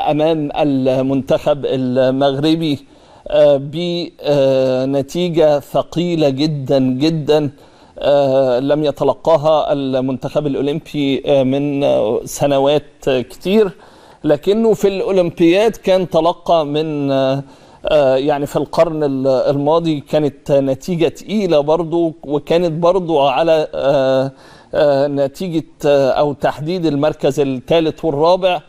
أمام المنتخب المغربي بنتيجة ثقيلة جدا جدا لم يتلقاها المنتخب الأولمبي من سنوات كتير، لكنه في الأولمبياد كان تلقى من يعني في القرن الماضي كانت نتيجة تقيلة برضو، وكانت برضو على نتيجة أو تحديد المركز الثالث والرابع.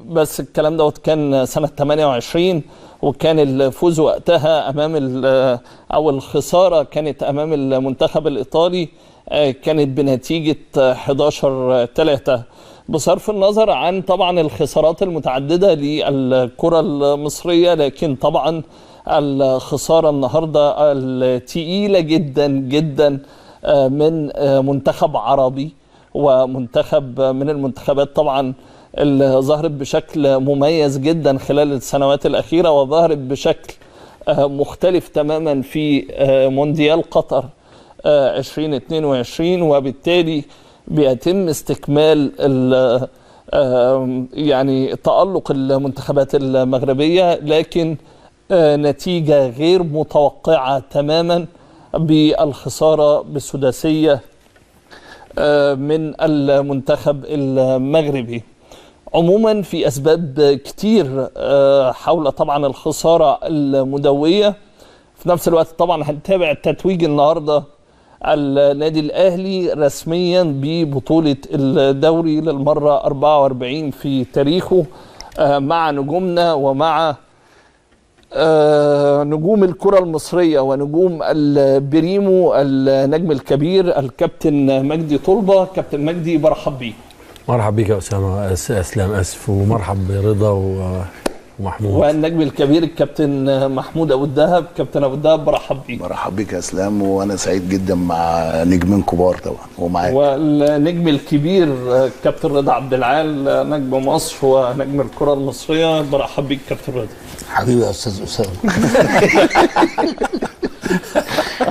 بس الكلام دوت كان سنة 28، وكان الفوز وقتها أمام أو الخسارة كانت أمام المنتخب الإيطالي كانت بنتيجة 11-3. بصرف النظر عن طبعا الخسارات المتعددة للكرة المصرية، لكن طبعا الخسارة النهاردة التقيلة جدا جدا من منتخب عربي، ومنتخب من المنتخبات طبعا اللي ظهرت بشكل مميز جدا خلال السنوات الأخيرة، وظهرت بشكل مختلف تماما في مونديال قطر 2022، وبالتالي بيتم استكمال يعني تألق المنتخبات المغربية، لكن نتيجة غير متوقعة تماما بالخسارة بالسداسية من المنتخب المغربي. عموما في أسباب كتير حول طبعا الخسارة المدوية. في نفس الوقت طبعا هنتابع التتويج النهاردة النادي الأهلي رسميا ببطولة الدوري للمرة 44 في تاريخه مع نجومنا ومع نجوم الكرة المصرية ونجوم البريمو النجم الكبير الكابتن مجدي طلبة. كابتن مجدي برحب بيك. مرحب بيك يا أسامة أسلام أسف، ومرحب برضا ومحمود، والنجم الكبير الكابتن محمود أبو الدهب. كابتن أبو الدهب برحب بيك. مرحب بيك يا اسلام، وانا سعيد جدا مع نجمين كبار طبعا ومعاك. والنجم الكبير كابتن رضا عبد العال نجم مصر ونجم الكرة المصرية. برحب بيك كابتن رضا. حبيبي يا استاذ اسامه.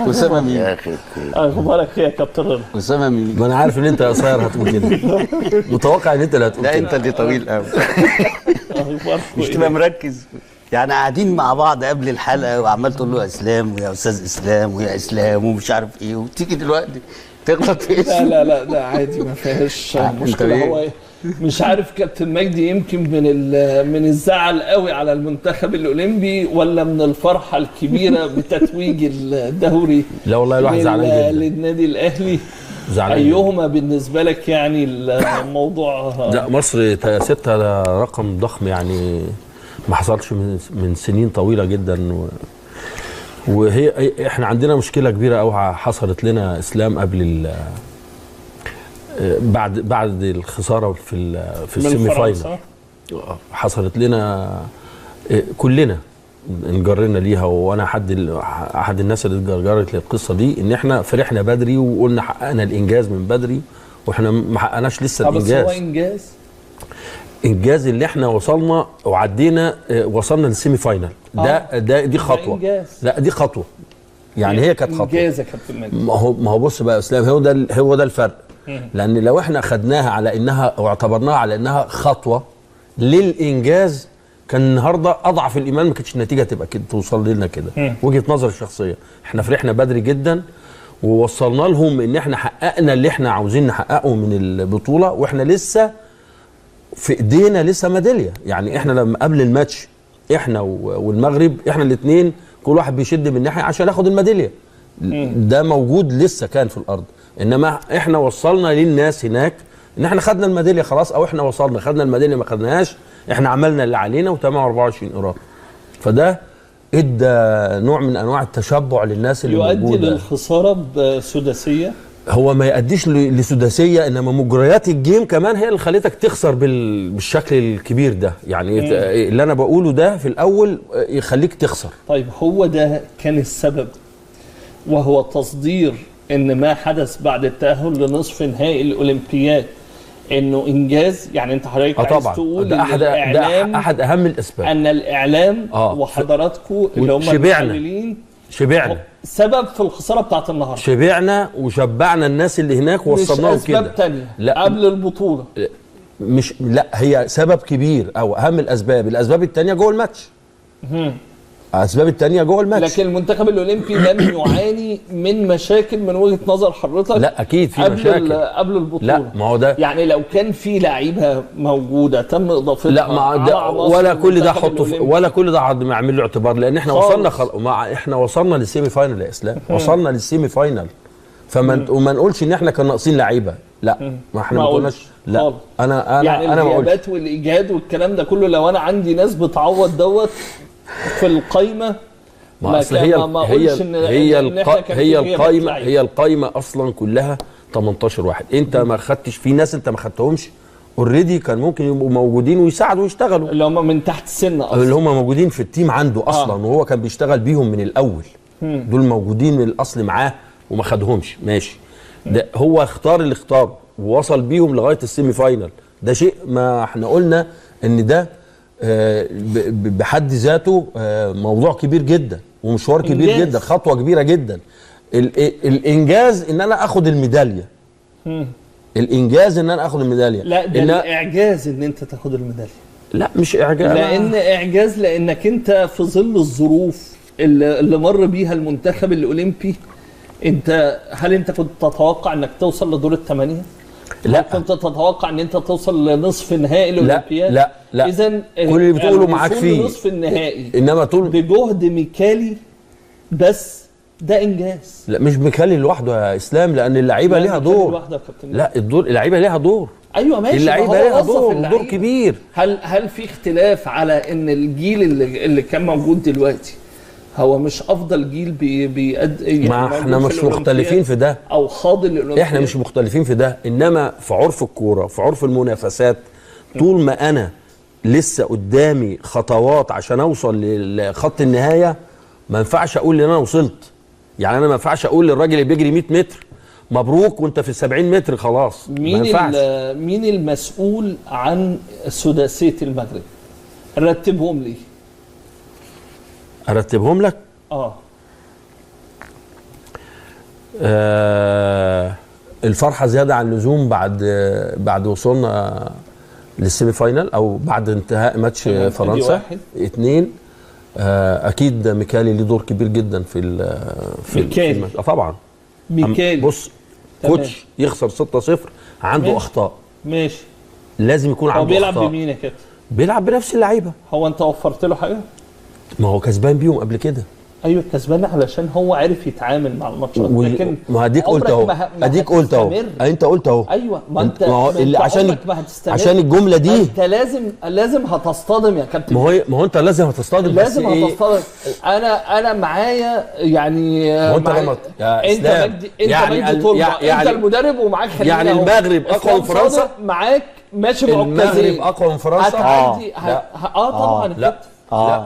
اسامه مين يا اخي؟ اخبارك ايه يا كابتن رضا؟ اسامه مين؟ ما انا عارف ان انت قصير هتقول كده، متوقع ان انت اللي هتقول كده. لا انت اللي طويل قوي. مش تبقى ايه؟ مركز يعني. قاعدين مع بعض قبل الحلقه وعمال تقول له يا اسلام ويا استاذ اسلام ويا اسلام ومش عارف ايه، وتيجي دلوقتي تغلط في اسمه. لا عادي ما فيهاش مشكله. هو مش عارف كابتن مجدي يمكن من الزعل قوي على المنتخب الاولمبي، ولا من الفرحه الكبيره بتتويج الدوري؟ لا والله الواحد زعلان جدا للنادي الاهلي. زعلان. ايهما بالنسبه لك يعني الموضوع؟ لا مصر 6 ده رقم ضخم يعني، ما حصلش من سنين طويله جدا. وهي احنا عندنا مشكله كبيره قوي حصلت لنا اسلام قبل بعد الخساره في السيمي فاينل. حصلت لنا كلنا انجرنا ليها، وانا احد الناس اللي اتجرجرت للقصه دي، ان احنا فرحنا بدري وقلنا حققنا الانجاز من بدري، واحنا ما حققناش لسه الانجاز. بس هو انجاز اللي احنا وصلنا وعدينا، وصلنا للسيمي فاينل. دي خطوه. لا دي خطوه يعني، هي كانت خطوه انجاز يا كابتن مجدي. ما هو بص بقى يا اسلام، هو ده الفرق. لان لو احنا خدناها على انها واعتبرناها على انها خطوه للانجاز، كان النهارده اضعف الايمان ما كانتش النتيجه تبقى كده توصل لنا كده. وجهه نظري الشخصيه، احنا فرحنا بدري جدا ووصلنا لهم ان احنا حققنا اللي احنا عاوزين نحققه من البطوله، واحنا لسه في ايدينا لسه ميداليه. يعني احنا لما قبل الماتش احنا والمغرب، احنا الاثنين كل واحد بيشد من ناحيه عشان ياخد الميداليه. ده موجود لسه كان في الارض، انما احنا وصلنا للناس هناك ان احنا خدنا الميداليه خلاص، او احنا وصلنا خدنا الميداليه ما خدناهاش، احنا عملنا اللي علينا وتمام 24 قرار. فده ادى نوع من انواع التشبع للناس اللي موجوده. يؤدي للخساره بسداسيه؟ هو ما يؤديش لسداسيه، انما مجريات الجيم كمان هي اللي خلتك تخسر بالشكل الكبير ده. يعني اللي انا بقوله ده في الاول يخليك تخسر. طيب هو ده كان السبب، وهو تصدير ان ما حدث بعد التاهل لنصف نهائي الاولمبياد انه انجاز. يعني انت حضرتك عايز تقول ده احد اهم الاسباب، ان الاعلام وحضراتكم اللي هم المحللين شبعنا سبب في الخساره بتاعت النهارده. شبعنا وشبعنا الناس اللي هناك ووصلناهم كده. مش اسباب تانية لا قبل البطوله؟ مش لا هي سبب كبير او اهم الاسباب الثانيه جوه الماتش. الاسباب الثانيه جوه الماتش. لكن المنتخب الاولمبي لم يعاني من مشاكل من وجهه نظر حضرتك؟ لا اكيد في مشاكل قبل البطوله. لا ما هو ده يعني لو كان في لعيبه موجوده تم اضافتها لا ما ده ولا كل ده حطه ولا كل ده نعمل له اعتبار، لان احنا احنا وصلنا للسيمي فاينل يا اسلام. وصلنا للسيمي فاينل، وما نقولش ان احنا كنا ناقصين لعيبه. لا ما احنا ما قلناش. لا خالص. انا يعني انا ما قلتش. الغيابات والايجاد والكلام ده كله، لو انا عندي ناس بتعوض دوت في القايمه، ما اصل هي القايمه اصلا كلها 18 واحد. انت ما خدتش في ناس انت ما خدتهمش اوريدي، كان ممكن يبقوا موجودين ويساعدوا ويشتغلوا، اللي هم من تحت السن اصلا، اللي هم موجودين في التيم عنده اصلا وهو كان بيشتغل بيهم من الاول. دول موجودين من الاصل معاه وما خدهمش، ماشي. ده هو اختار اللي اختاره ووصل بيهم لغايه السيمي فاينل. ده شيء ما احنا قلنا ان ده بحد ذاته موضوع كبير جدا ومشوار كبير جدا، خطوه كبيره جدا. الانجاز ان انا اخد الميداليه. الانجاز ان انا اخد الميداليه. لا ده الاعجاز ان انت تاخد الميداليه. لا مش اعجاز، لان اعجاز لانك انت في ظل الظروف اللي مر بيها المنتخب الاولمبي. هل انت كنت تتوقع انك توصل لدور الثمانيه؟ لا. كنت تتوقع ان انت توصل لنصف نهائي الاولمبياد؟ لا اذا كل اللي بتقوله معاك فيه نصف النهائي، انما بجهد ميكالي بس، ده انجاز. لا مش ميكالي لوحده يا اسلام، لان اللعيبه ليها دور. لا اللعيبه ليها دور. ايوه ماشي، اللعيبه ليها دور كبير. هل في اختلاف على ان الجيل اللي كان موجود دلوقتي هو مش افضل جيل يعني ما احنا مش مختلفين في ده، او خاض الاولمبياد؟ احنا مش مختلفين في ده، انما في عرف الكوره، في عرف المنافسات، طول ما انا لسه قدامي خطوات عشان اوصل لخط النهايه، ما ينفعش اقول ان انا وصلت. يعني انا ما ينفعش اقول للراجل اللي بيجري 100 متر مبروك وانت في 70 متر خلاص. مين المسؤول عن سداسيه المغرب؟ رتبهم لي. ارتبهم لك؟ الفرحه زياده عن اللزوم بعد وصولنا للسيمي فاينل، او بعد انتهاء ماتش فرنسا 2. اكيد ميكالي ليه دور كبير جدا في الماتش. طبعا ميكالي بص، كوتش يخسر 6-0 عنده ماشي. اخطاء ماشي، لازم يكون عنده اخطاء. هو بيلعب بمين يا كابتن؟ بيلعب بنفس اللعيبه. هو انت وفرت له حاجه؟ ما هو كسبان بيهم قبل كده. ايوه كسبان علشان هو عارف يتعامل مع الماتشات. لكن ما اديك قلت اهو، انت قلت اهو. ايوه ما انت عشان الجمله دي انت لازم هتصطدم يا كابتن. ما هو انت لازم هتصطدم، لازم هتصطدم. انا معايا يعني ما انت لما انت انت المدرب ومعاك خلينا يعني المغرب اقوى من فرنسا، معاك ماشي بعكازين. المغرب اقوى من فرنسا. طبعا لا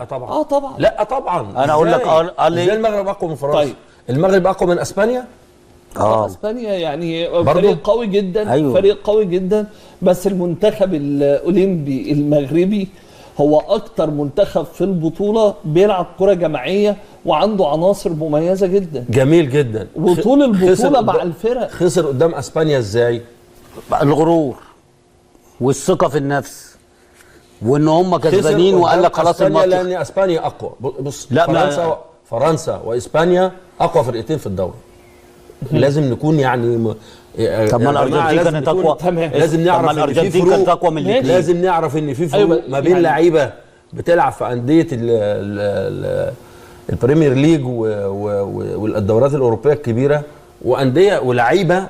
طبعا. طبعا. لا طبعا. انا اقول لك ازاي المغرب اقوى من فرنسا؟ طيب. المغرب اقوى من اسبانيا؟ اسبانيا يعني فريق قوي جدا. أيوة. فريق قوي جدا، بس المنتخب الاولمبي المغربي هو اكتر منتخب في البطوله بيلعب كره جماعيه وعنده عناصر مميزه جدا. جميل جدا. وطول البطوله مع الفرق خسر قدام اسبانيا ازاي؟ الغرور والثقه في النفس، وان هم كسبانين وقال لك خلاص الماتش. لان اسبانيا اقوى. بص، لا فرنسا واسبانيا اقوى فرقتين في الدوري. لازم نكون يعني طب ما الارجنتين كانت اقوى. لازم نعرف ان الارجنتين كانت اقوى من الاثنين. لازم نعرف ان في فروق ما بين لعيبه بتلعب في انديه البريمير ليج والدورات الاوروبيه الكبيره، وانديه ولعيبه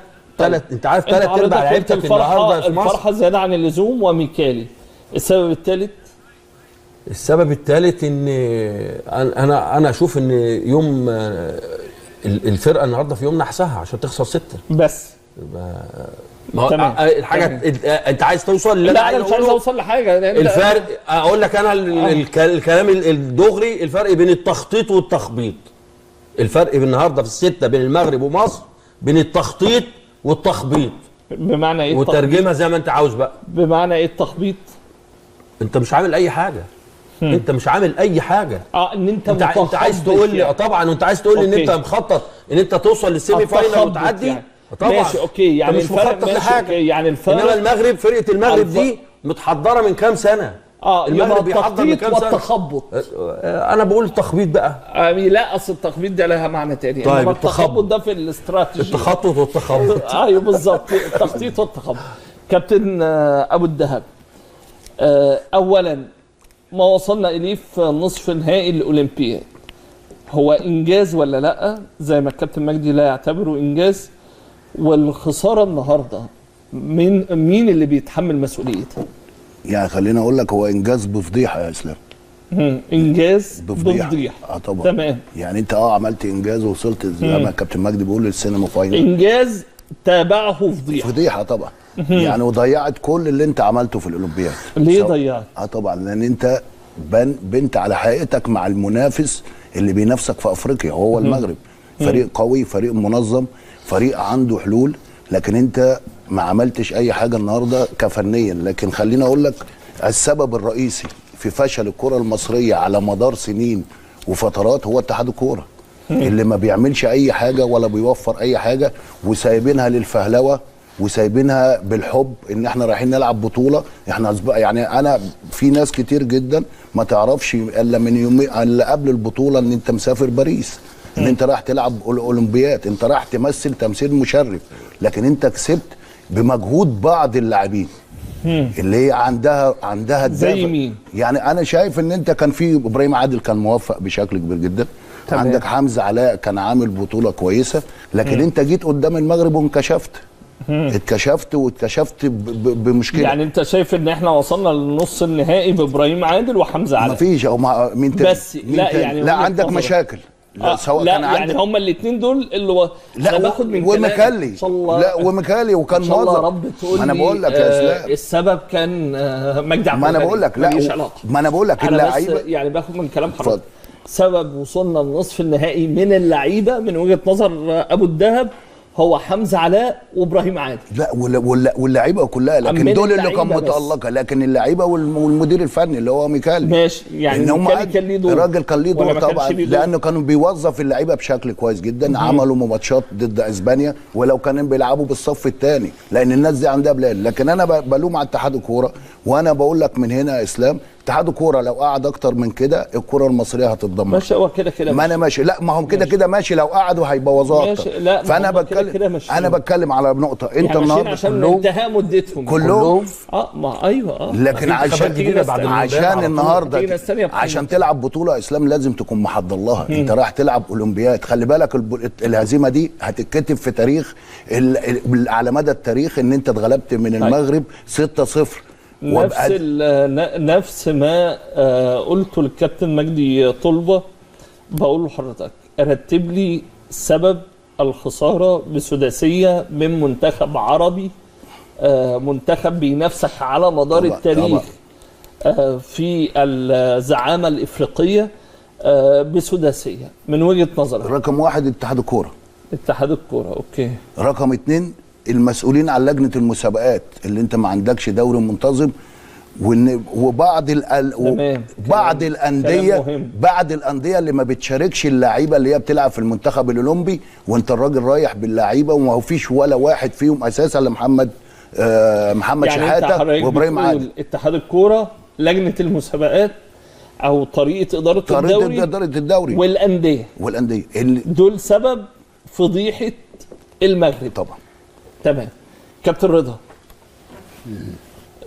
انت عارف 3/4 لعيبتك النهارده في مصر. الفرحه زياده عن اللزوم وميكالي. السبب الثالث ان انا اشوف ان يوم الفرقه النهارده في يوم نحسها عشان تخسر 6 بس. ما الحاجه انت عايز توصل لا انا مش عايز اوصل لحاجه. الفرق اقول لك انا الكلام الدغري، الفرق بين التخطيط والتخبيط. الفرق النهارده في السته بين المغرب ومصر بين التخطيط والتخبيط. بمعنى ايه وترجمها زي ما انت عاوز بقى. بمعنى ايه التخبيط؟ انت مش عامل اي حاجه. انت مش عامل اي حاجه. ان انت عايز تقول لي طبعا، وانت عايز تقول لي ان انت مخطط ان انت توصل للسيمي فاينل وتعدي. طبعا ماشي اوكي، يعني مش الفرق مخطط ماشي لحاجه اوكي، يعني الفرق انما المغرب، فرقه المغرب دي متحضره من كام سنه. المغرب بيحضر من كام سنه والتخبط. انا بقول التخبيط بقى. لا اصل التخبيط ده لها معنى تاني. طيب التخبط ده في الاستراتيجي، التخطط والتخبط. ايوه بالظبط، التخطيط والتخبط. كابتن ابو الدهب، اولا ما وصلنا اليه في نصف نهائي الاولمبياد هو انجاز ولا لا؟ زي ما الكابتن مجدي لا يعتبره انجاز، والخساره النهارده مين اللي بيتحمل مسؤوليتها؟ يعني خليني اقول لك هو انجاز بفضيحه يا اسلام. انجاز بفضيحه. طبعا. تمام. يعني انت عملت انجاز ووصلت زي ما الكابتن مجدي بيقول للسينما فاينل. انجاز تابعه فضيحه. فضيحه طبعا. يعني وضيعت كل اللي انت عملته في الاولمبياد. ليه ضيعت؟ طبعا لان انت بنت على حقيقتك مع المنافس اللي بينافسك في افريقيا هو المغرب. فريق قوي، فريق منظم، فريق عنده حلول، لكن انت ما عملتش اي حاجه النهارده كفنيا. لكن خليني اقول لك السبب الرئيسي في فشل الكره المصريه على مدار سنين وفترات هو اتحاد الكوره اللي ما بيعملش اي حاجه ولا بيوفر اي حاجه، وسايبينها للفهلوه وسايبينها بالحب ان احنا رايحين نلعب بطوله. احنا يعني انا في ناس كتير جدا ما تعرفش الا من يومين الا قبل البطوله ان انت مسافر باريس، ان انت رايح تلعب اولمبياد، انت رايح تمثل تمثيل مشرف، لكن انت كسبت بمجهود بعض اللاعبين اللي هي عندها زي مين؟ يعني انا شايف ان انت كان في ابراهيم عادل كان موفق بشكل كبير جدا. تمام. عندك حمزه علاء كان عامل بطوله كويسه، لكن انت جيت قدام المغرب وانكشفت. اتكشفت بمشكله. يعني انت شايف ان احنا وصلنا للنص النهائي بابراهيم عادل وحمزه علاء؟ مفيش او مين تاني؟ بس لا يعني لا عندك مشاكل. لا سواء لا كان يعني هما الاثنين دول اللي لا باخد من ومكالي. لا ومكالي وكان موظف. رب تقول ما انا بقول لك يا اسلام السبب كان مجدي عبد. ما انا بقول لك لا ما انا بقول لك اللعيبه يعني باخد من كلام حضرتك سبب وصلنا لنصف النهائي من اللعيبه من وجهه نظر ابو الدهب هو حمزه علاء وابراهيم عادل. لا واللعيبه كلها، لكن دول اللي كان متالقه، لكن اللعيبه والمدير الفني اللي هو ميكالي. ماشي، يعني ميكالي كان ليه دور. الراجل كان ليه دور طبعا، لانه كانوا بيوظف اللعيبه بشكل كويس جدا. عملوا ماتشات ضد اسبانيا ولو كانوا بيلعبوا بالصف الثاني، لان الناس دي عندها بلاد. لكن انا بلوم على اتحاد الكوره، وانا بقول لك من هنا يا اسلام اتحاد الكوره لو قعد اكتر من كده الكوره المصريه هتتدمر. ماشي هو كده ما انا ماشي. لا ما هم كده ماشي، لو قعدوا هيبوظوها اكتر. لا فانا بتكلم على نقطه انت النهارده عشان انتهاء مدتهم كلهم ما ايوه لكن عشان النهارده عشان تلعب بطوله اسلام لازم تكون محضر لها. انت رايح تلعب اولمبياد، خلي بالك الهزيمه دي هتتكتب في تاريخ على مدى التاريخ ان انت اتغلبت من المغرب 6-0. نفس ما قلته للكابتن مجدي طلبه بقول لحضرتك رتب لي سبب الخساره بسداسيه من منتخب عربي، منتخب بينافسك على مدار التاريخ في الزعامه الافريقيه بسداسيه من وجهه نظرك. رقم 1 اتحاد الكوره. اتحاد الكوره اوكي. رقم 2 المسؤولين عن لجنه المسابقات اللي انت ما عندكش دوري منتظم، وبعض الانديه اللي ما بتشاركش اللعيبه اللي هي بتلعب في المنتخب الاولمبي، وانت الراجل رايح باللعيبه وما فيش ولا واحد فيهم اساسا لمحمد يعني شحاته وابراهيم عادل. اتحاد الكوره، لجنه المسابقات او طريقه اداره الدوري والانديه دول سبب فضيحه المغرب طبعا. تمام. كابتن رضا،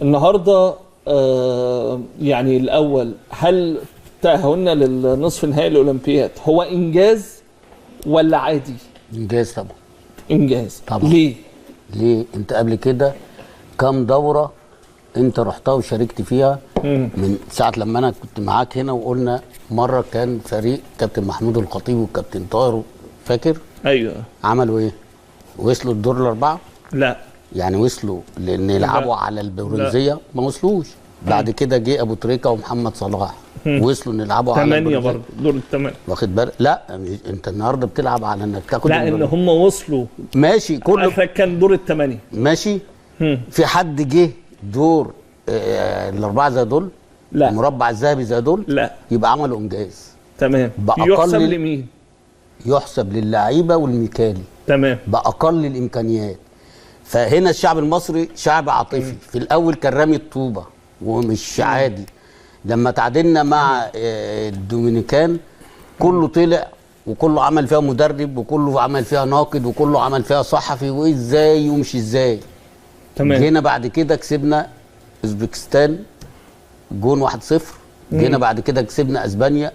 النهارده يعني الاول هل تأهلنا للنصف نهائي الاولمبياد هو انجاز ولا عادي؟ انجاز طبعا. انجاز طبعا. ليه؟ انت قبل كده كام دوره انت رحتها وشاركت فيها؟ من ساعه لما انا كنت معاك هنا وقلنا مره كان فريق كابتن محمود الخطيب والكابتن طاهر، فاكر؟ ايوه. عملوا ايه؟ وصلوا الدور الاربعه؟ لا. يعني وصلوا لان يلعبوا على البرونزيه؟ ما وصلوش. بعد كده جه ابو تريكه ومحمد صلاح وصلوا ان يلعبوا على 8 برضه دور ال8. واخد بالك؟ لا انت النهارده بتلعب على انك تاخد لا ان هم وصلوا ماشي كله اخرك كان دور ال8 ماشي. في حد جه دور الاربعه زي دول؟ لا. المربع الذهبي زي دول؟ لا. يبقى عملوا انجاز. تمام. يحسب لمين؟ يحسب للعيبه والميكالي تمام. باقل الامكانيات. فهنا الشعب المصري شعب عاطفي. في الاول كان رامي الطوبه ومش عادي. لما تعادلنا مع الدومينيكان كله طلع وكله عمل فيها مدرب وكله عمل فيها ناقد وكله عمل فيها صحفي وازاي ومش ازاي. تمام. جينا بعد كده كسبنا اوزبكستان جون 1-0. جينا بعد كده كسبنا اسبانيا.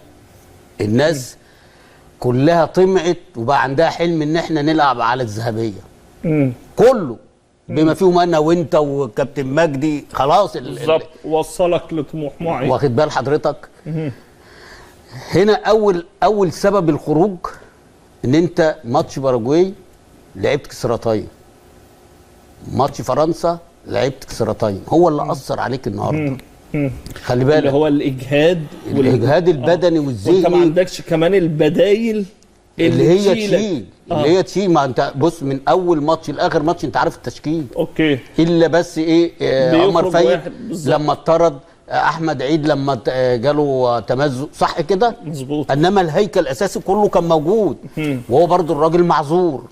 الناس كلها طمعت وبقى عندها حلم ان احنا نلعب على الذهبيه. كله بما فيهم انا وانت وكابتن مجدي خلاص بالظبط وصلك لطموح معين. واخد بال حضرتك؟ هنا اول سبب الخروج ان انت ماتش باراجواي لعبت كسرتين، ماتش فرنسا لعبت كسرتين، هو اللي اثر عليك النهارده. خلي بالك اللي هو الاجهاد البدني والذهني. وانت ما عندكش كمان البدايل اللي هي تشيل اللي هي تشيل. ما انت بص من اول ماتش لاخر ماتش انت عارف التشكيل. اوكي. الا بس ايه عمر فايد لما اتطرد، احمد عيد لما جاله تمزق، صح كده؟ مظبوط. انما الهيكل الاساسي كله كان موجود. وهو برضو الراجل معذور.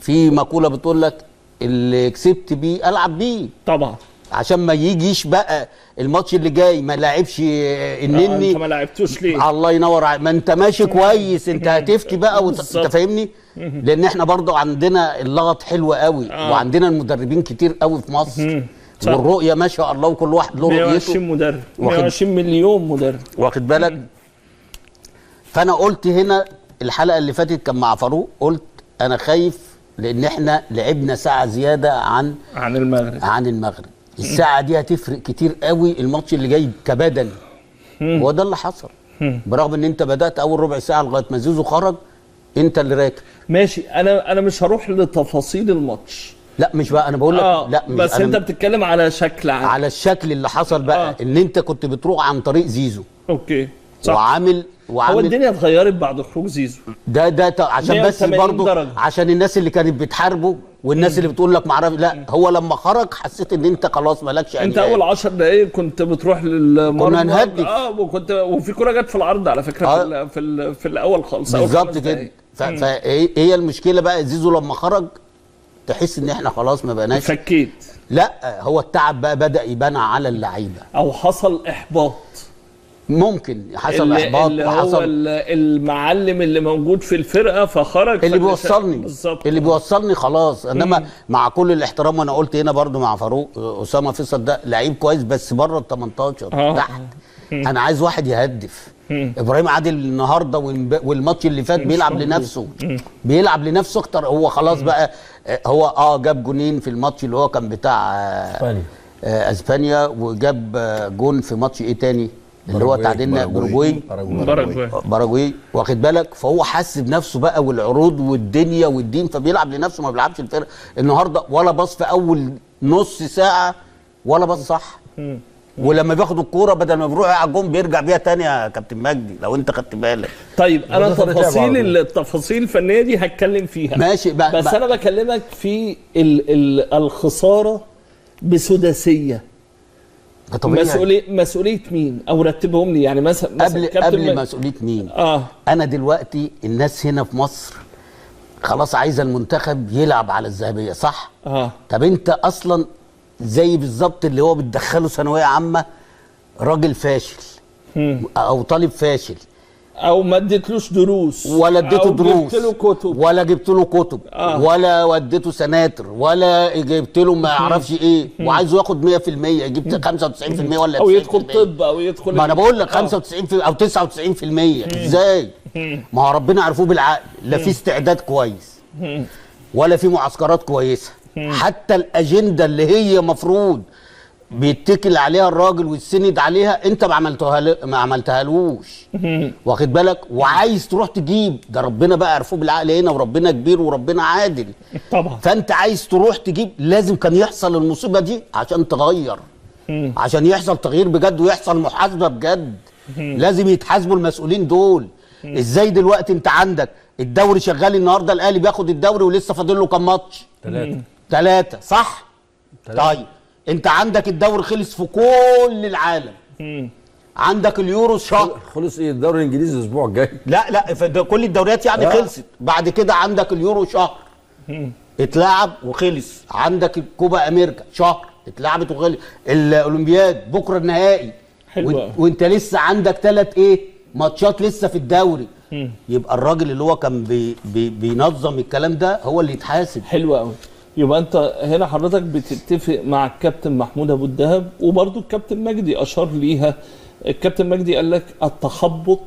في مقوله بتقول لك اللي كسبت بيه العب بيه طبعا، عشان ما يجيش بقى الماتش اللي جاي ما لاعبش النني. انت ما لعبتوش ليه؟ الله ينور عليك، ما انت ماشي كويس انت هتفتي بقى انت فاهمني؟ لان احنا برضو عندنا اللغط حلو قوي. وعندنا المدربين كتير قوي في مصر. والرؤيه ما شاء الله وكل واحد له رؤيته. 120 مدرب 120 مليون مدرب، واخد بالك؟ فانا قلت هنا الحلقه اللي فاتت كان مع فاروق، قلت انا خايف لان احنا لعبنا ساعه زياده عن المغرب. الساعه دي هتفرق كتير قوي الماتش اللي جاي كبدني. هو ده اللي حصل. برغم ان انت بدات اول ربع ساعه لغايه ما زيزو خرج انت اللي راكب. ماشي. انا مش هروح لتفاصيل الماتش. لا مش بقى انا بقول لك لا مش بس انت بتتكلم على شكل عام، على الشكل اللي حصل بقى. ان انت كنت بتروح عن طريق زيزو. اوكي صح. وعامل هو الدنيا اتغيرت بعد خروج زيزو. ده عشان بس برضه عشان الناس اللي كانت بتحاربه والناس اللي بتقول لك معرفش. لا هو لما خرج حسيت ان انت خلاص مالكش انت اول 10 دقايق كنت بتروح للمرمى. كنا نهدف. وفي كوره جت في العرض على فكره. في الاول خالص بالظبط كده. فهي المشكله بقى زيزو لما خرج تحس ان احنا خلاص ما بقناش فكيت. لا هو التعب بقى بدا يبان على اللعيبه او حصل احباط. ممكن حصل احباط. اللي هو المعلم اللي موجود في الفرقه فخرج اللي بيوصلني بالظبط. اللي بيوصلني خلاص. انما مع كل الاحترام وانا قلت هنا برضو مع فاروق، اسامه فيصل ده لعيب كويس بس بره ال 18 تحت. انا عايز واحد يهدف. ابراهيم عادل النهارده والماتش اللي فات بيلعب لنفسه اكتر. هو خلاص بقى هو جاب جونين في الماتش اللي هو كان بتاع اسبانيا، وجاب جون في ماتش ايه تاني اللي هو تعادلنا باراجواي. واخد بالك؟ فهو حس بنفسه بقى والعروض والدنيا والدين، فبيلعب لنفسه ما بيلعبش الفرقه. النهارده ولا باص في اول نص ساعه ولا باص صح. ولما بياخد الكوره بدل ما بيروح على الجون بيرجع بيها تاني يا كابتن مجدي لو انت خدت بالك. طيب انا التفاصيل الفنيه دي هتكلم فيها ماشي بس انا بكلمك في الخساره بسداسيه. مسؤوليه مين؟ او رتبهم لي يعني مثلا قبل مسؤوليه مين؟ انا دلوقتي الناس هنا في مصر خلاص عايزه المنتخب يلعب على الذهبيه صح؟ طب انت اصلا زي بالظبط اللي هو بتدخله ثانويه عامه راجل فاشل او طالب فاشل، او ما اديتلوش دروس ولا اديته دروس جبت له كتب ولا جبت له كتب ولا وديته سناتر ولا جبت له ما اعرفش ايه وعايزه ياخد 100% جبت 95% ولا 90% او يدخل طب او يدخل. ما انا بقول لك 95 او 99% ازاي؟ ما هو ربنا عرفوه بالعقل. لا في استعداد كويس ولا في معسكرات كويسه. حتى الاجنده اللي هي مفروض بيتكل عليها الراجل ويتسند عليها انت ما عملتهالوش. واخد بالك؟ وعايز تروح تجيب ده ربنا بقى عرفوه بالعقل هنا وربنا كبير وربنا عادل طبعا. فانت عايز تروح تجيب لازم كان يحصل المصيبه دي عشان تغير. عشان يحصل تغيير بجد ويحصل محاسبه بجد. لازم يتحاسبوا المسؤولين دول. ازاي دلوقتي انت عندك الدوري شغال النهارده الاهلي بياخد الدوري ولسه فاضل له كام ماتش؟ 3 صح؟ 3. طيب انت عندك الدوري خلص في كل العالم عندك اليورو شهر. خلص ايه الدوري الانجليزي الاسبوع الجاي؟ لا كل الدوريات يعني خلصت. بعد كده عندك اليورو شهر اتلعب وخلص. عندك الكوبا امريكا شهر اتلعبت وخلص. الاولمبياد بكره النهائي. وانت لسه عندك 3 ماتشات لسه في الدوري. يبقى الراجل اللي هو كان بينظم الكلام ده هو اللي يتحاسب. حلو قوي. يبقى انت هنا حضرتك بتتفق مع الكابتن محمود ابو الدهب، وبرده الكابتن مجدي اشار ليها. الكابتن مجدي قال لك التخبط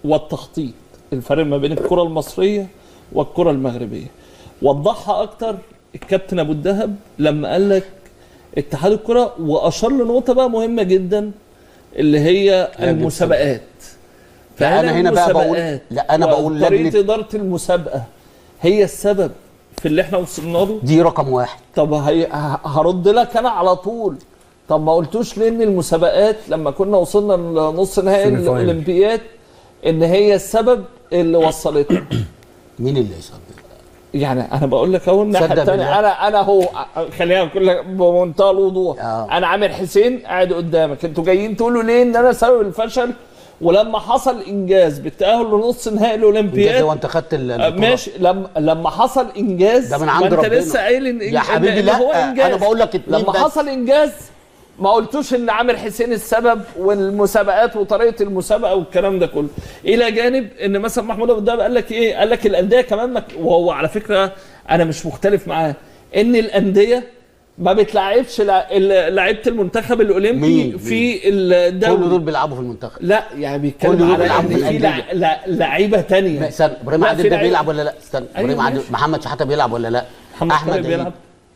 والتخطيط، الفرق ما بين الكره المصريه والكره المغربيه. وضحها اكتر الكابتن ابو الدهب لما قال لك اتحاد الكره، واشار لنقطه بقى مهمه جدا اللي هي المسابقات. فانا هنا بقى بقول انا بقول طريقه اداره المسابقه هي السبب في اللي احنا وصلنا له. دي رقم 1. طب هرد لك انا على طول. طب ما قلتوش ليه ان المسابقات لما كنا وصلنا لنص نهائي الاولمبياد ان هي السبب اللي وصلتنا؟ مين اللي يسبب؟ يعني انا بقول لك اهو الناحيه الثانيه. انا اهو خلينا نقول لك بمنتهى الوضوح. انا عامر حسين قاعد قدامك، انتوا جايين تقولوا ليه ان انا سبب الفشل؟ ولما حصل انجاز بالتاهل لنص نهائي الاولمبياد وانت خدت ماشي. لما حصل انجاز ده من عند ربنا. انت لسه قايل ان يا حبيبي لا هو انجاز. انا بقول لك لما حصل انجاز ما قلتوش ان عامر حسين السبب والمسابقات وطريقه المسابقه والكلام ده كله، الى جانب ان مثلا محمود ابو الدهب قال لك ايه؟ قال لك الانديه كمان وهو على فكره انا مش مختلف معاه ان الانديه ما بتلعبش لعيبه المنتخب الاولمبي في الدوري. كل دول بيلعبوا في المنتخب. لا يعني بيتكلم على ان في لعيبه ثانيه. استنى، ابراهيم عادل ده بيلعب ولا لا؟ استنى، ابراهيم عادل، محمد شحاته بيلعب ولا لا؟ احمد بيلعب.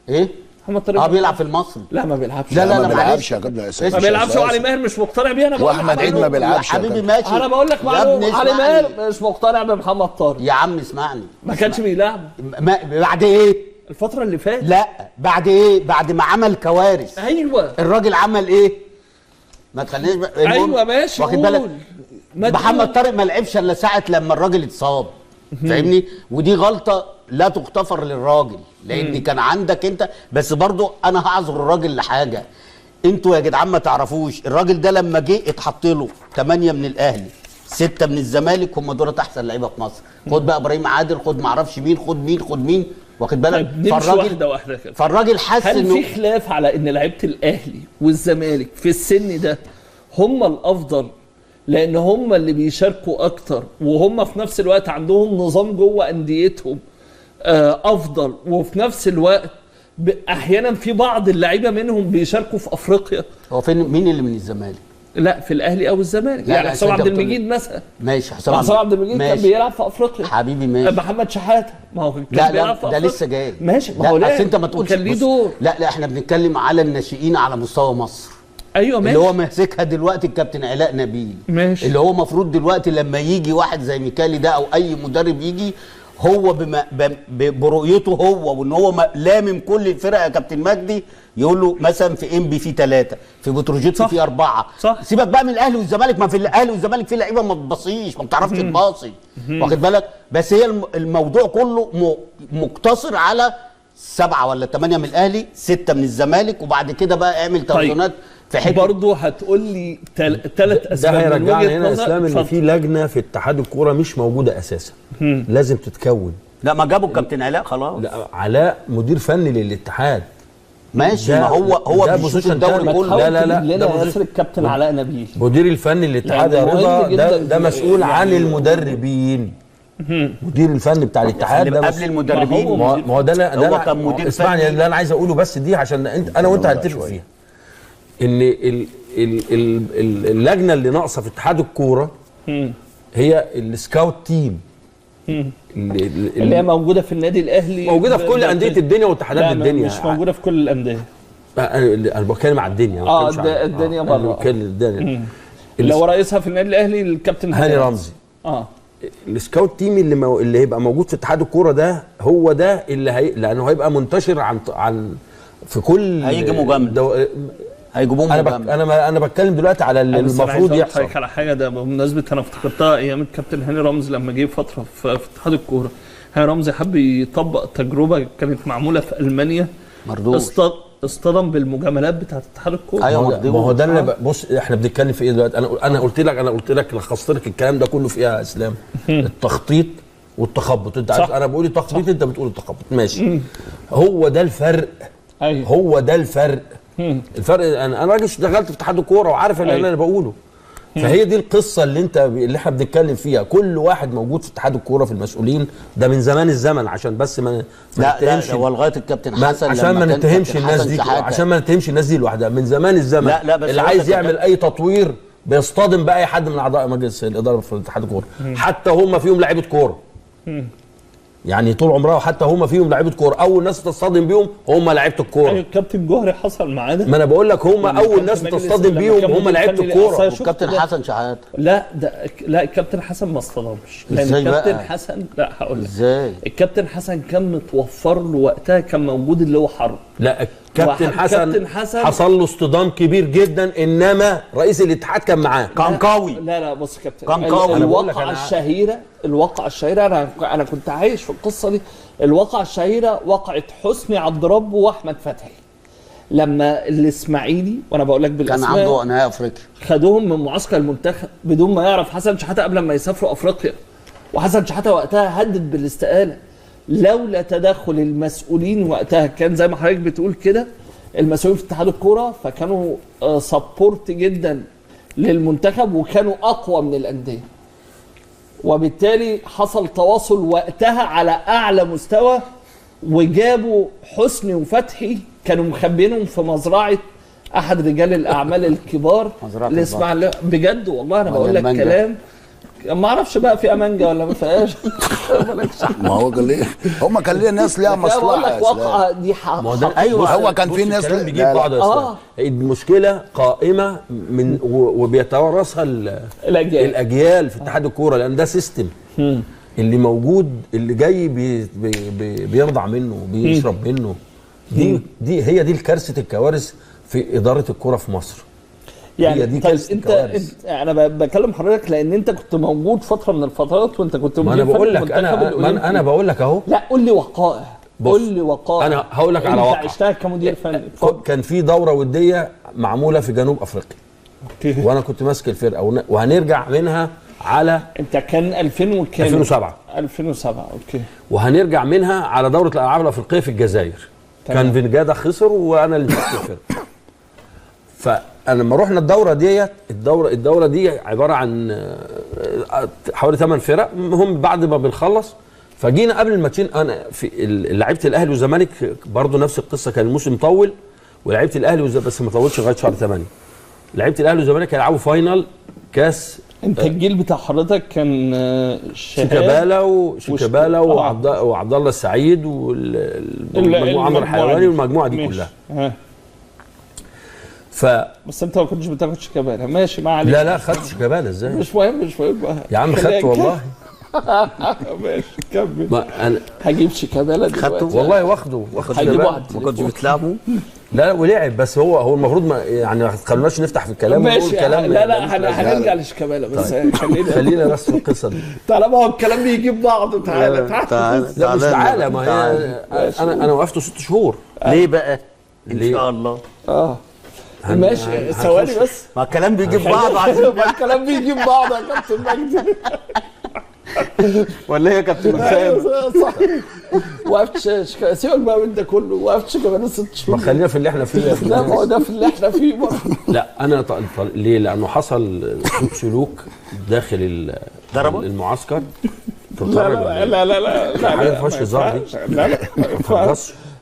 ايه؟ محمد طارق بيلعب في المصري. لا ما بيلعبش. لا ما بيلعبش يا كابتن ما بيلعبش. وعلي ماهر مش مقتنع بيه. انا واحمد عيد ما بيلعبش يا حبيبي ماشي. انا بقول لك معلومه، علي ماهر مش مقتنع بمحمد طارق. يا عم اسمعني، ما كانش بيلعب. بعد ايه؟ الفتره اللي فاتت. لا بعد ايه؟ بعد ما عمل كوارث. ايوه الراجل عمل ايه؟ ما تخلينيش ايوه ماشي. واخد بالك؟ محمد طارق ما لعبش الا ساعه لما الراجل اتصاب. فاهمني؟ ودي غلطه لا تغتفر للراجل، لان كان عندك انت بس. برضو انا هعذر الراجل لحاجه، انتوا يا جدعان ما تعرفوش الراجل ده لما جه اتحط له 8 من الاهلي 6 من الزمالك، هم دول احسن لعيبه في مصر. خد بقى ابراهيم عادل، خد ما اعرفش مين، خد مين، واخد بالك؟ فالراجل واحده كده. فالراجل حس انه هل في خلاف على ان لعيبه الاهلي والزمالك في السن ده هم الافضل لان هم اللي بيشاركوا اكتر، وهم في نفس الوقت عندهم نظام جوه انديتهم افضل، وفي نفس الوقت احيانا في بعض اللعيبه منهم بيشاركوا في افريقيا؟ هو فين مين اللي من الزمالك؟ لا في الاهلي او الزمالك. يعني حسام عبد المجيد مثلا. ماشي، حسام عبد المجيد كان بيلعب في افريقيا حبيبي. ماشي. محمد شحاته ما هو كان بيلعب في ده افريقيا. لسه جاي. ماشي. ما هو بس انت ما تقولش كان ليه دور. لا احنا بنتكلم على الناشئين على مستوى مصر. ايوه ماشي. اللي هو ماسكها دلوقتي الكابتن علاء نبيل. ماشي. اللي هو مفروض دلوقتي لما يجي واحد زي ميكالي ده او اي مدرب يجي، هو برؤيته هو، وان هو لامم كل الفرق يا كابتن مجدي، يقول له مثلا في ام بي في 3، في بتروجيت في 4. صح. سيبك بقى من الاهلي والزمالك، ما في الاهلي والزمالك في لعيبه ما بتبصيش، ما بتعرفش تباصي، واخد بالك؟ بس هي الموضوع كله مقتصر على 7 ولا 8 من الاهلي، 6 من الزمالك، وبعد كده بقى اعمل توازنات. في حته برضه هتقول لي 3 اسباب. ده هيرجعنا هنا اسلام ان في لجنه في اتحاد الكوره مش موجوده اساسا. لازم تتكون. لا ما جابوا الكابتن علاء خلاص. لا علاء مدير فني للاتحاد. ماشي. ما هو بيشوف الدوري كله. لا ده ياسر الكابتن علاء نبيل مدير الفني للاتحاد يا رضا. ده مسؤول عن المدربين. مدير الفني بتاع الاتحاد ده قبل المدربين. ما هو ده هو كان مدير اسمعني اللي انا عايز اقوله بس دي عشان انا وانت هنتفق فيها. ان اللجنه اللي ناقصه في اتحاد الكوره هي السكاوت تيم اللي هي موجوده في النادي الاهلي، موجوده في كل انديه الدنيا واتحادات الدنيا. مش موجوده في كل الانديه. انا بتكلم على الدنيا. الدنيا بره. الدنيا اللي هو رئيسها في النادي الاهلي الكابتن هاني رمزي. السكاوت تيم اللي هيبقى موجود في اتحاد الكوره ده هو ده اللي لانه هيبقى منتشر عن في كل هيجي مجمد. هيجيبوه انا بتكلم دلوقتي على اللي المفروض يحصل. على حاجه ده بمناسبه انا افتكرتها ايام الكابتن هاني رمزي لما جه فتره في اتحاد الكوره. هاني رمزي حب يطبق تجربه كانت معموله في المانيا. مردود. اصطدم بالمجاملات بتاعت اتحاد الكوره. ايوه ما هو ده اللي بص احنا بنتكلم في ايه دلوقتي. انا قلت لك لخصت لك الكلام ده كله في ايه يا اسلام؟ التخطيط والتخبط. انت عارف انا بقول التخطيط، انت بتقول التخبط، ماشي. هو ده الفرق. ايوه هو ده الفرق. الفرق انا راجل اشتغلت في اتحاد الكوره وعارف اللي انا بقوله. فهي دي القصه اللي احنا بنتكلم فيها. كل واحد موجود في اتحاد الكوره في المسؤولين ده من زمان الزمن، عشان بس ما نتهمش. لا هو لغايه الكابتن حسن عشان ما نتهمش الناس دي، عشان ما نتهمش الناس دي لوحدها. من زمان الزمن لا اللي عايز يعمل اي تطوير بيصطدم باي حد من اعضاء مجلس الاداره في اتحاد الكوره، حتى هم فيهم لعيبه كوره. يعني طول عمرها حتى هم فيهم لعيبه كوره، اول ناس تصطدم بيهم هم لعيبه الكوره. ايوه الكابتن جوهري حصل معانا. ما انا بقول لك هم اول ناس تصطدم بيهم هم لعيبه الكوره. والكابتن حسن شحاته. لا الكابتن حسن ما اصطدمش، لان الكابتن حسن لا هقول لك ازاي. الكابتن حسن كان متوفر له وقتها، كان موجود اللي هو حرب. لا الكابتن حسن حصل له اصطدام كبير جدا، انما رئيس الاتحاد كان معاه، كان قوي. لا بص يا كابتن، كان قوي. الواقعه الشهيره انا كنت عايش في القصه دي. الواقعه الشهيره وقعت حسني عبد ربه واحمد فتحي لما الاسماعيلي، وانا بقول لك بالاسماء، كان عنده نهائي افريقيا، خدوهم من معسكر المنتخب بدون ما يعرف حسن شحاته قبل ما يسافروا افريقيا. وحسن شحاته وقتها هدد بالاستقاله لولا تدخل المسؤولين وقتها. كان زي ما حضرتك بتقول كده المسؤولين في اتحاد الكوره، فكانوا سبورت جدا للمنتخب وكانوا اقوى من الانديه، وبالتالي حصل تواصل وقتها على اعلى مستوى. وجابوا حسني وفتحي كانوا مخبينهم في مزرعه احد رجال الاعمال الكبار الاسماعيليه. بجد والله انا بقول لك كلام ما اعرفش بقى فيها مانجا ولا ما فيهاش. ما هو قال ليه هم كان ليه ناس ليها مصلحه. بقول لك واقعه دي ايوه هو كان في ناس بيجيب بعض. المشكله قائمه من وبيتوارثها الاجيال في اتحاد الكوره، لان ده سيستم اللي موجود، اللي جاي بيرضع منه بيشرب منه. هي دي الكارثه الكوارث في اداره الكوره في مصر. يعني دي طيب انت انا بكلم حضرتك لان انت كنت موجود فتره من الفترات وانت كنت ما انا بقول لك انا بقول لك اهو. لا قول لي وقائع، قول لي وقائع. انا هقول لك على واقع انت عشتها كمدير فني. كان في دوره وديه معموله في جنوب افريقيا وانا كنت ماسك الفرقه وهنرجع منها على انت كان 2000 وكام؟ 2007 اوكي. وهنرجع منها على دوره الالعاب الافريقيه في الجزائر. كان فنجاده خسر وانا اللي مسكت الفرقه. فانا لما رحنا الدوره دي عباره عن حوالي 8 فرق. هم بعد ما بنخلص فجينا قبل الماتشين، انا في لعيبه الاهلي والزمالك برضو نفس القصه، كان الموسم طول ولعيبه الاهلي بس ما طولش لغايه شهر 8. لعيبه الاهلي والزمالك هيلعبوا فاينل كاس. انت الجيل بتاع حضرتك كان شيكابالا وعبد الله السعيد والمجموعه عمرو الحيواني والمجموعه دي كلها. بس انت ما كنتش بتاخد شيكابالا. ماشي ما عليك. لا خدت شيكابالا ازاي؟ مش مهم بقى يا عم خدت والله. ماشي كمل. انا هجيب شيكابالا دلوقتي والله واخده شيكابالا. ما كنتش بتلعبه. لا ولعب بس هو المفروض ما تخلوناش نفتح في الكلام ماشي. لا هنرجع لشيكابالا بس. خلينا بس في القصه دي. تعالى ما هو الكلام بيجيب بعضه. تعالى لا مش تعالى. ما هي انا وقفته 6 شهور. ليه بقى؟ ان شاء الله. ماشي ثواني بس. ما الكلام بيجيب بعض. ما الكلام بيجيب بعض يا كابتن مجدي. ولا هي يا كابتن حسام؟ صح. وقفت سيبك بقى من ده كله. وقفت كمان 6 شهور. ما خلينا في اللي احنا فيه. لا ما هو ده في اللي احنا فيه برضه. لا انا ليه؟ لانه حصل سلوك داخل المعسكر. لا ما فيهاش هزار دي.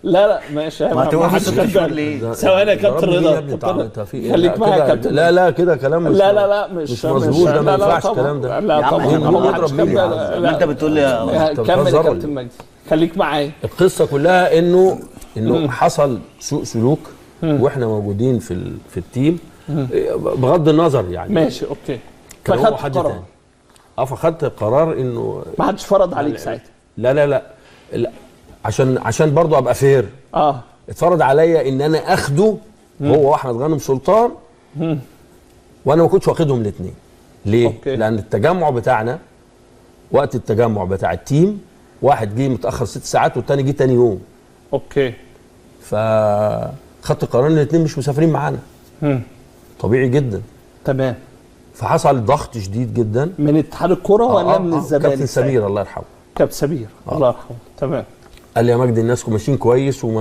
لا ماشي. ما توقفش ليه؟ ثواني يا كابتن رضا. خليك معايا يا كابتن. لا كده كلام مش مظبوط. ده ما ينفعش الكلام ده. لا طبعا يضرب مني. ما انت بتقول لي كمل يا كابتن مجدي. خليك معايا. القصه كلها انه حصل سوء سلوك واحنا موجودين في التيم بغض النظر يعني. ماشي اوكي. فخدت حد تاني. فخدت قرار انه ما حدش فرض عليك ساعتها. لا عشان برضه ابقى فير. اتفرض عليا ان انا اخده هو واحمد غانم سلطان وانا ما كنتش واخدهم الاثنين. ليه؟ أوكي. لان التجمع بتاعنا وقت التجمع بتاع التيم واحد جه متاخر 6 ساعات والتاني جه تاني يوم. اوكي. خدت قرار ان الاثنين مش مسافرين معانا. طبيعي جدا. تمام. فحصل ضغط شديد جدا من اتحاد الكوره ولا من الزمالك؟ كابتن سمير الله يرحمه. كابتن سمير الله يرحمه. تمام. قال لي يا مجدي الناس ماشيين كويس وما